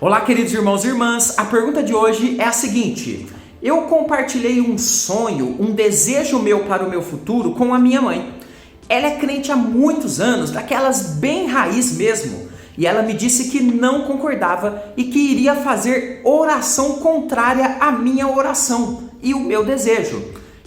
Olá, queridos irmãos e irmãs, a pergunta de hoje é a seguinte: eu compartilhei um sonho, um desejo meu para o meu futuro com a minha mãe. Ela é crente há muitos anos, daquelas bem raiz mesmo, e ela me disse que não concordava e que iria fazer oração contrária à minha oração e o meu desejo.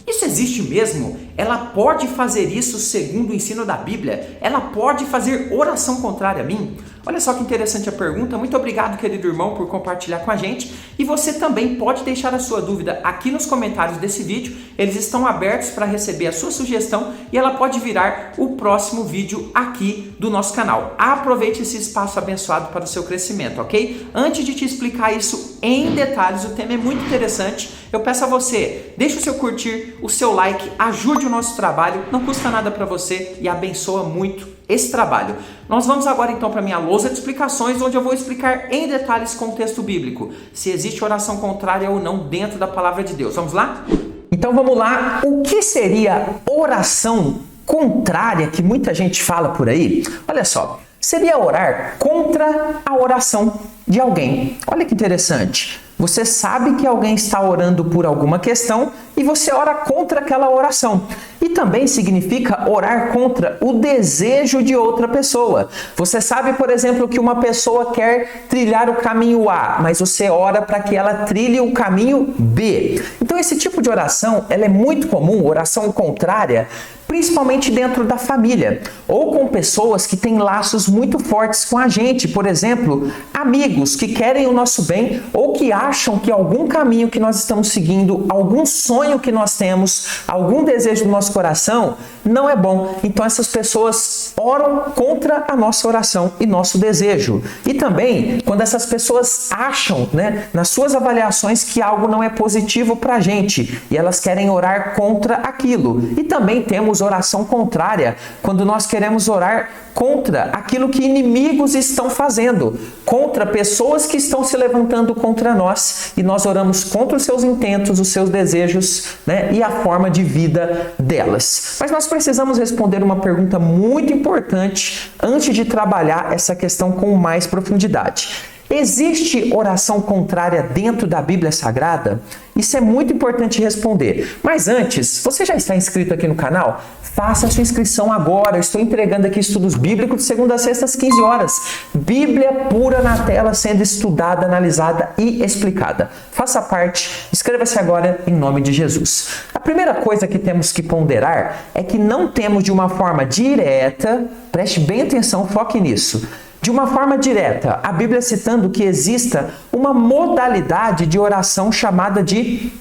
Isso existe mesmo? Ela pode fazer isso segundo o ensino da Bíblia? Ela pode fazer oração contrária a mim? Olha só que interessante a pergunta. Muito obrigado, querido irmão, por compartilhar com a gente. E você também pode deixar a sua dúvida aqui nos comentários desse vídeo. Eles estão abertos para receber a sua sugestão e ela pode virar o próximo vídeo aqui do nosso canal. Aproveite esse espaço abençoado para o seu crescimento, ok? Antes de te explicar isso em detalhes, o tema é muito interessante. Eu peço a você, deixe o seu curtir, o seu like, ajude o nosso trabalho, não custa nada para você e abençoa muito esse trabalho. Nós vamos agora então para a minha lousa de explicações, onde eu vou explicar em detalhes com o texto bíblico, se existe oração contrária ou não dentro da palavra de Deus. Vamos lá? Então vamos lá. O que seria oração contrária que muita gente fala por aí? Olha só, seria orar contra a oração de alguém. Olha que interessante. Você sabe que alguém está orando por alguma questão e você ora contra aquela oração. E também significa orar contra o desejo de outra pessoa. Você sabe, por exemplo, que uma pessoa quer trilhar o caminho A, mas você ora para que ela trilhe o caminho B. Então esse tipo de oração, ela é muito comum, oração contrária, principalmente dentro da família, ou com pessoas que têm laços muito fortes com a gente, por exemplo, amigos que querem o nosso bem ou que acham que algum caminho que nós estamos seguindo, algum sonho que nós temos, algum desejo do nosso coração não é bom. Então essas pessoas oram contra a nossa oração e nosso desejo. E também quando essas pessoas acham, nas suas avaliações que algo não é positivo para a gente e elas querem orar contra aquilo. E também temos oração contrária, quando nós queremos orar contra aquilo que inimigos estão fazendo, contra pessoas que estão se levantando contra nós, e nós oramos contra os seus intentos, os seus desejos, e a forma de vida delas. Mas nós precisamos responder uma pergunta muito importante antes de trabalhar essa questão com mais profundidade. Existe oração contrária dentro da Bíblia Sagrada? Isso é muito importante responder. Mas antes, você já está inscrito aqui no canal? Faça a sua inscrição agora. Eu estou entregando aqui estudos bíblicos de segunda a sexta às 15 horas. Bíblia pura na tela, sendo estudada, analisada e explicada. Faça parte, inscreva-se agora em nome de Jesus. A primeira coisa que temos que ponderar é que não temos de uma forma direta, preste bem atenção, foque nisso. De uma forma direta, a Bíblia citando que exista uma modalidade de oração chamada de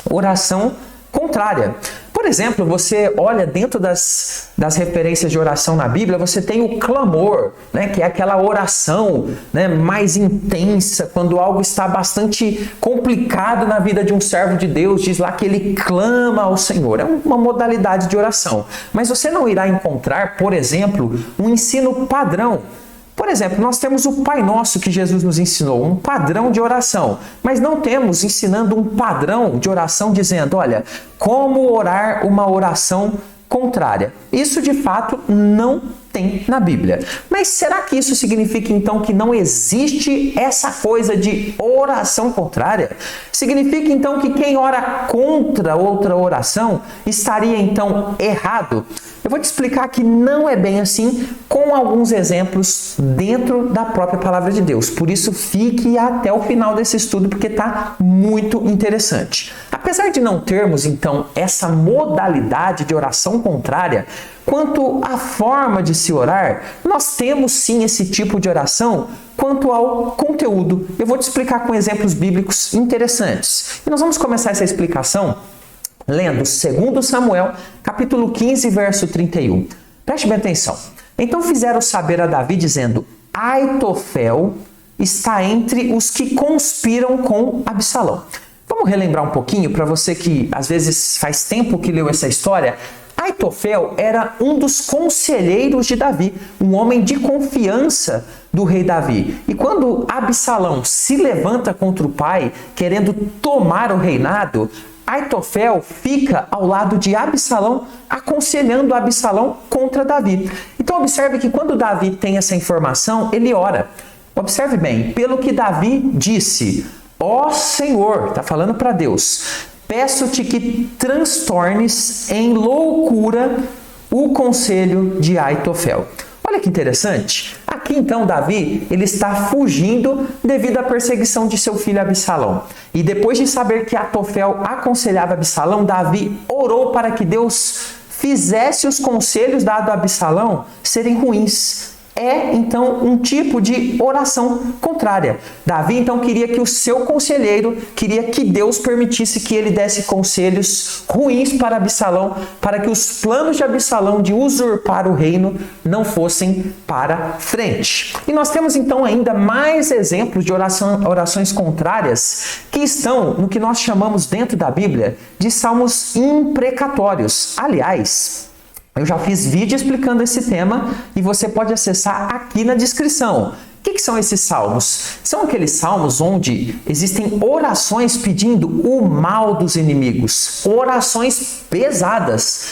oração contrária. Por exemplo, você olha dentro das referências de oração na Bíblia, você tem o clamor, que é aquela oração mais intensa, quando algo está bastante complicado na vida de um servo de Deus, diz lá que ele clama ao Senhor. É uma modalidade de oração. Mas você não irá encontrar, por exemplo, um ensino padrão. Por exemplo, nós temos o Pai Nosso que Jesus nos ensinou, um padrão de oração, mas não temos ensinando um padrão de oração dizendo, olha, como orar uma oração contrária. Isso de fato não tem na Bíblia. Mas será que isso significa então que não existe essa coisa de oração contrária? Significa então que quem ora contra outra oração estaria então errado? Eu vou te explicar que não é bem assim, com alguns exemplos dentro da própria palavra de Deus. Por isso, fique até o final desse estudo, porque está muito interessante. Apesar de não termos, então, essa modalidade de oração contrária, quanto à forma de se orar, nós temos sim esse tipo de oração quanto ao conteúdo. Eu vou te explicar com exemplos bíblicos interessantes. E nós vamos começar essa explicação lendo 2 Samuel, capítulo 15, verso 31. Preste bem atenção. Então fizeram saber a Davi, dizendo, Aitofel está entre os que conspiram com Absalão. Vamos relembrar um pouquinho para você que às vezes faz tempo que leu essa história. Aitofel era um dos conselheiros de Davi, um homem de confiança do rei Davi. E quando Absalão se levanta contra o pai, querendo tomar o reinado, Aitofel fica ao lado de Absalão, aconselhando Absalão contra Davi. Então observe que quando Davi tem essa informação, ele ora. Observe bem, pelo que Davi disse, ó Senhor, está falando para Deus, peço-te que transtornes em loucura o conselho de Aitofel. Olha que interessante. Aqui então Davi, ele está fugindo devido à perseguição de seu filho Absalão. E depois de saber que Aitofel aconselhava Absalão, Davi orou para que Deus fizesse os conselhos dados a Absalão serem ruins. É, então, um tipo de oração contrária. Davi, então, queria que o seu conselheiro, queria que Deus permitisse que ele desse conselhos ruins para Absalão, para que os planos de Absalão de usurpar o reino não fossem para frente. E nós temos, então, ainda mais exemplos de orações contrárias que estão no que nós chamamos dentro da Bíblia de salmos imprecatórios. Aliás, eu já fiz vídeo explicando esse tema e você pode acessar aqui na descrição. O que são esses salmos? São aqueles salmos onde existem orações pedindo o mal dos inimigos, orações pesadas.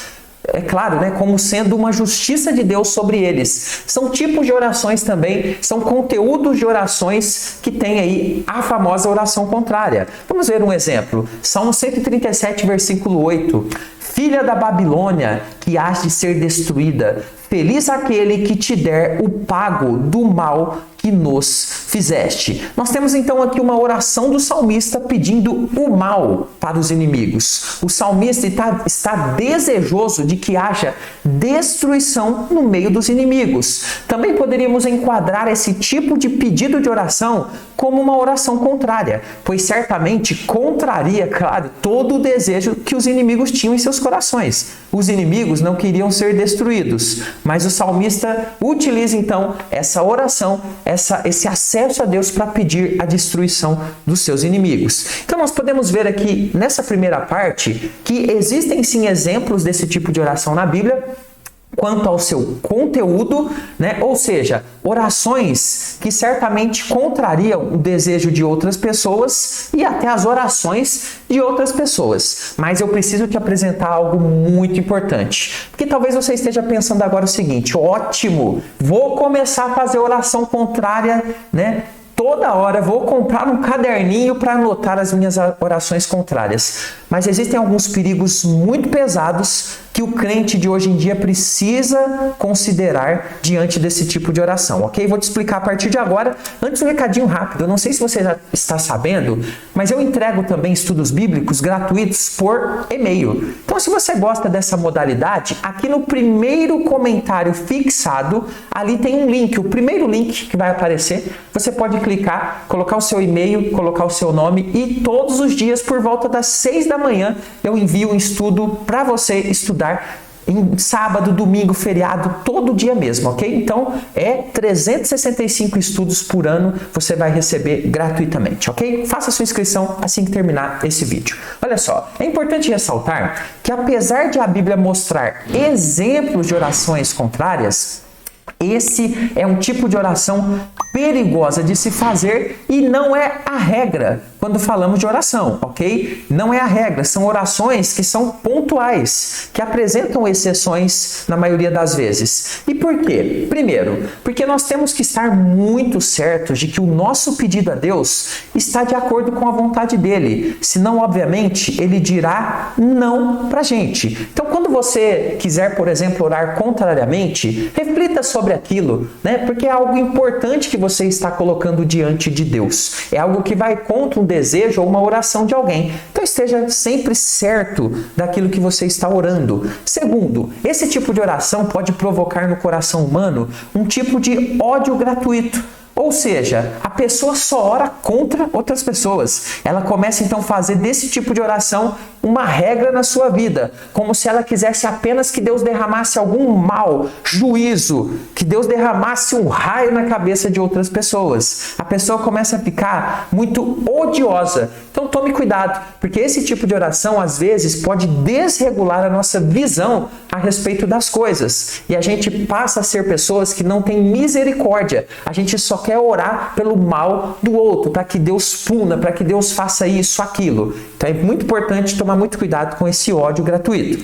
É claro, né, como sendo uma justiça de Deus sobre eles. São tipos de orações também, são conteúdos de orações que tem aí a famosa oração contrária. Vamos ver um exemplo. Salmo 137, versículo 8. Filha da Babilônia, que hás de ser destruída, feliz aquele que te der o pago do mal que nos fizeste. Nós temos então aqui uma oração do salmista pedindo o mal para os inimigos. O salmista está desejoso de que haja destruição no meio dos inimigos. Também poderíamos enquadrar esse tipo de pedido de oração como uma oração contrária, pois certamente contraria, claro, todo o desejo que os inimigos tinham em seus corações. Os inimigos não queriam ser destruídos, mas o salmista utiliza então essa oração, esse acesso a Deus para pedir a destruição dos seus inimigos. Então nós podemos ver aqui nessa primeira parte que existem sim exemplos desse tipo de oração na Bíblia, quanto ao seu conteúdo, né? Ou seja, orações que certamente contrariam o desejo de outras pessoas e até as orações de outras pessoas. Mas eu preciso te apresentar algo muito importante, porque talvez você esteja pensando agora o seguinte: ótimo, vou começar a fazer oração contrária, né? Toda hora vou comprar um caderninho para anotar as minhas orações contrárias. Mas existem alguns perigos muito pesados que o crente de hoje em dia precisa considerar diante desse tipo de oração, ok? Vou te explicar a partir de agora. Antes, um recadinho rápido. Eu não sei se você já está sabendo, mas eu entrego também estudos bíblicos gratuitos por e-mail. Então, se você gosta dessa modalidade, aqui no primeiro comentário fixado, ali tem um link. O primeiro link que vai aparecer, você pode clicar, colocar o seu e-mail, colocar o seu nome e todos os dias, por volta das 6 da manhã, eu envio um estudo para você estudar em sábado, domingo, feriado, todo dia mesmo, ok? Então, 365 estudos por ano você vai receber gratuitamente, ok? Faça sua inscrição assim que terminar esse vídeo. Olha só, é importante ressaltar que apesar de a Bíblia mostrar exemplos de orações contrárias, esse é um tipo de oração perigosa de se fazer e não é a regra quando falamos de oração, ok? Não é a regra, são orações que são pontuais, que apresentam exceções na maioria das vezes. E por quê? Primeiro, porque nós temos que estar muito certos de que o nosso pedido a Deus está de acordo com a vontade dele, senão, obviamente, ele dirá não pra gente. Então, quando você quiser, por exemplo, orar contrariamente, reflita sobre aquilo, né? Porque é algo importante que você está colocando diante de Deus. É algo que vai contra um desejo ou uma oração de alguém. Então esteja sempre certo daquilo que você está orando. Segundo, esse tipo de oração pode provocar no coração humano um tipo de ódio gratuito. Ou seja, a pessoa só ora contra outras pessoas. Ela começa então a fazer desse tipo de oração uma regra na sua vida, como se ela quisesse apenas que Deus derramasse algum mal, juízo, que Deus derramasse um raio na cabeça de outras pessoas. A pessoa começa a ficar muito odiosa. Então tome cuidado, porque esse tipo de oração às vezes pode desregular a nossa visão a respeito das coisas. E a gente passa a ser pessoas que não têm misericórdia. A gente só quer orar pelo mal do outro, para que Deus puna, para que Deus faça isso, aquilo. Então é muito importante tomar muito cuidado com esse ódio gratuito.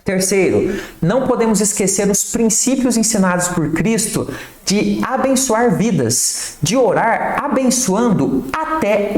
Terceiro, não podemos esquecer os princípios ensinados por Cristo de abençoar vidas, de orar abençoando até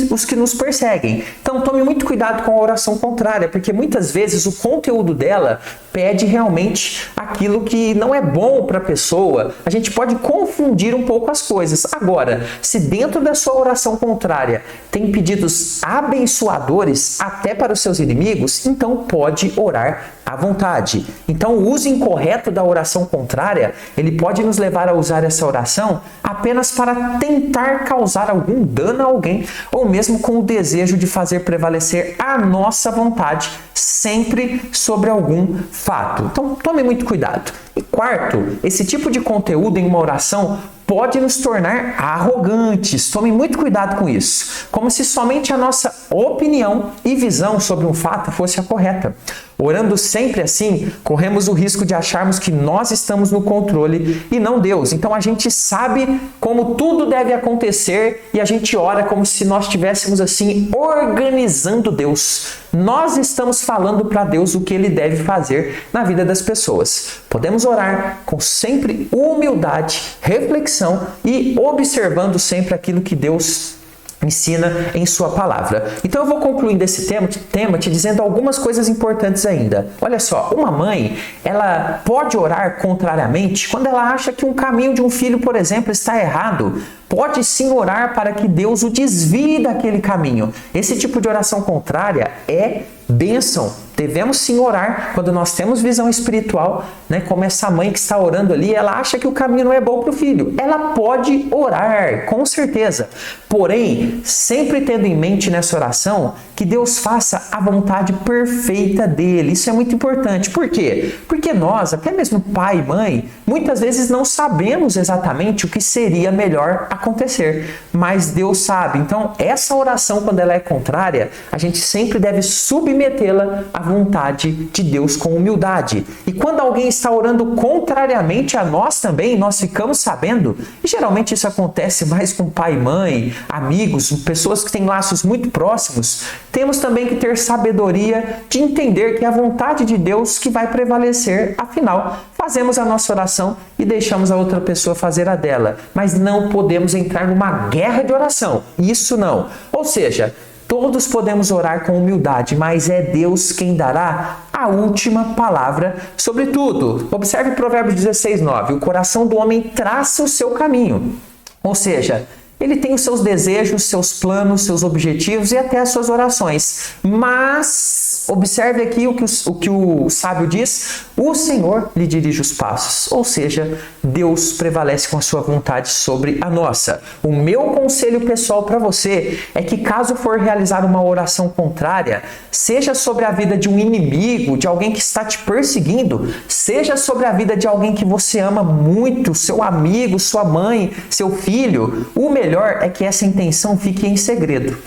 os que nos perseguem. Então tome muito cuidado com a oração contrária, porque muitas vezes o conteúdo dela pede realmente aquilo que não é bom para a pessoa. A gente pode confundir um pouco as coisas. Agora, se dentro da sua oração contrária tem pedidos abençoadores até para os seus inimigos, então pode orar à vontade. Então o uso incorreto da oração contrária, ele pode nos levar a usar essa oração apenas para tentar causar algum dano a alguém, ou mesmo com o desejo de fazer prevalecer a nossa vontade, sempre sobre algum fato. Então tome muito cuidado. E quarto, esse tipo de conteúdo em uma oração pode nos tornar arrogantes. Tome muito cuidado com isso. Como se somente a nossa opinião e visão sobre um fato fosse a correta. Orando sempre assim, corremos o risco de acharmos que nós estamos no controle e não Deus. Então a gente sabe como tudo deve acontecer e a gente ora como se nós estivéssemos assim organizando Deus. Nós estamos falando para Deus o que Ele deve fazer na vida das pessoas. Podemos orar com sempre humildade, reflexão e observando sempre aquilo que Deus ensina em sua palavra. Então eu vou concluindo esse tema te dizendo algumas coisas importantes ainda. Olha só, uma mãe, ela pode orar contrariamente quando ela acha que um caminho de um filho, por exemplo, está errado. Pode sim orar para que Deus o desvie daquele caminho. Esse tipo de oração contrária é bênção. Devemos sim orar quando nós temos visão espiritual, né? Como essa mãe que está orando ali, ela acha que o caminho não é bom para o filho. Ela pode orar, com certeza. Porém, sempre tendo em mente nessa oração que Deus faça a vontade perfeita dele. Isso é muito importante. Por quê? Porque nós, até mesmo pai e mãe, muitas vezes não sabemos exatamente o que seria melhor acontecer. Mas Deus sabe. Então, essa oração, quando ela é contrária, a gente sempre deve submetê-la à vontade de Deus com humildade. E quando alguém está orando contrariamente a nós também, nós ficamos sabendo, e geralmente isso acontece mais com pai e mãe, amigos, pessoas que têm laços muito próximos, temos também que ter sabedoria de entender que é a vontade de Deus que vai prevalecer. Afinal, fazemos a nossa oração e deixamos a outra pessoa fazer a dela. Mas não podemos entrar numa guerra de oração. Isso não. Ou seja, todos podemos orar com humildade, mas é Deus quem dará a última palavra sobre tudo. Observe Provérbios 16:9. O coração do homem traça o seu caminho. Ou seja, ele tem os seus desejos, seus planos, seus objetivos e até as suas orações. Mas, observe aqui o que o sábio diz, o Senhor lhe dirige os passos. Ou seja, Deus prevalece com a sua vontade sobre a nossa. O meu conselho pessoal para você é que caso for realizar uma oração contrária, seja sobre a vida de um inimigo, de alguém que está te perseguindo, seja sobre a vida de alguém que você ama muito, seu amigo, sua mãe, seu filho, o melhor é que essa intenção fique em segredo.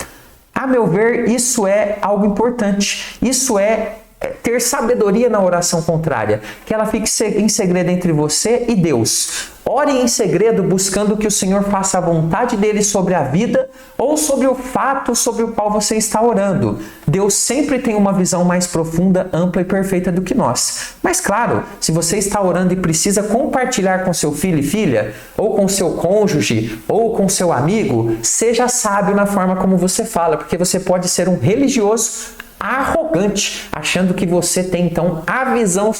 A meu ver, isso é algo importante. Isso é ter sabedoria na oração contrária. Que ela fique em segredo entre você e Deus. Ore em segredo buscando que o Senhor faça a vontade dele sobre a vida ou sobre o fato sobre o qual você está orando. Deus sempre tem uma visão mais profunda, ampla e perfeita do que nós. Mas claro, se você está orando e precisa compartilhar com seu filho e filha, ou com seu cônjuge, ou com seu amigo, seja sábio na forma como você fala, porque você pode ser um religioso arrogante, achando que você tem então a visão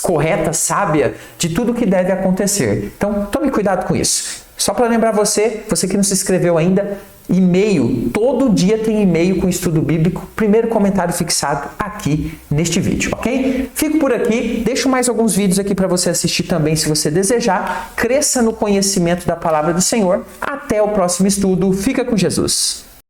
correta, sábia de tudo que deve acontecer. Então, tome cuidado com isso. Só para lembrar você que não se inscreveu ainda, e-mail, todo dia tem e-mail com estudo bíblico, primeiro comentário fixado aqui neste vídeo, ok? Fico por aqui, deixo mais alguns vídeos aqui para você assistir também se você desejar. Cresça no conhecimento da palavra do Senhor. Até o próximo estudo. Fica com Jesus.